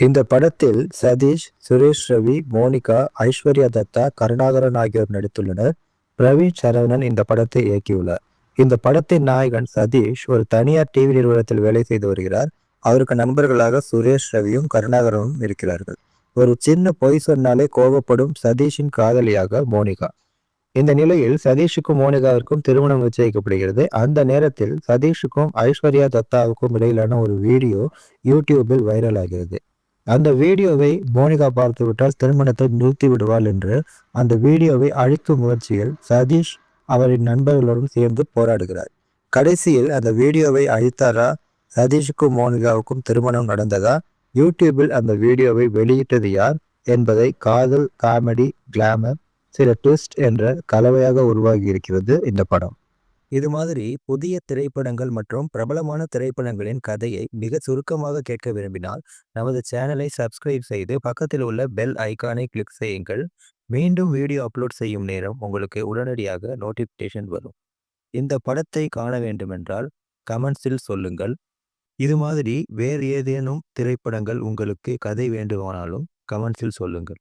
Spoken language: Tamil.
இந்த படத்தில் சதீஷ், சுரேஷ் ரவி, மோனிகா, ஐஸ்வர்யா தத்தா, கருணாகரன் ஆகியோர் நடித்துள்ளனர். பிரவீன் சரவணன் இந்த படத்தை இயக்கியுள்ளார். இந்த படத்தின் நாயகன் சதீஷ் ஒரு தனியார் டிவி நிறுவனத்தில் வேலை செய்து வருகிறார். அவருக்கு நண்பர்களாக சுரேஷ் ரவியும் கருணாகரனும் இருக்கிறார்கள். ஒரு சின்ன பொய் சொன்னாலே கோபப்படும் சதீஷின் காதலியாக மோனிகா. இந்த நிலையில் சதீஷுக்கும் மோனிகாவிற்கும் திருமணம் நிச்சயிக்கப்படுகிறது. அந்த நேரத்தில் சதீஷுக்கும் ஐஸ்வர்யா தத்தாவுக்கும் இடையிலான ஒரு வீடியோ யூடியூபில் வைரல் ஆகிறது. அந்த வீடியோவை மோனிகா பார்த்துவிட்டால் திருமணத்தை நிறுத்தி விடுவாள் என்று அந்த வீடியோவை அழிக்கும் முயற்சியில் சதீஷ் அவரின் நண்பர்களுடன் சேர்ந்து போராடுகிறார். கடைசியில் அந்த வீடியோவை அழித்தாரா, சதீஷுக்கும் மோனிகாவுக்கும் திருமணம் நடந்ததா, யூடியூபில் அந்த வீடியோவை வெளியிட்டது யார் என்பதை காதல், காமெடி, கிளாமர், சில ட்விஸ்ட் என்ற கலவையாக உருவாகி இருக்கிறது இந்த படம். இது மாதிரி புதிய திரைப்படங்கள் மற்றும் பிரபலமான திரைப்படங்களின் கதையை மிக சுருக்கமாக கேட்க விரும்பினால் நமது சேனலை சப்ஸ்கிரைப் செய்து பக்கத்தில் உள்ள பெல் ஐகானை கிளிக் செய்யுங்கள். மீண்டும் வீடியோ அப்லோட் செய்யும் நேரம் உங்களுக்கு உடனடியாக நோட்டிஃபிகேஷன் வரும். இந்த படத்தை காண வேண்டுமென்றால் கமெண்ட்ஸில் சொல்லுங்கள். இது மாதிரி வேறு ஏதேனும் திரைப்படங்கள் உங்களுக்கு கதை வேண்டுமானாலும் கமெண்ட்ஸில் சொல்லுங்கள்.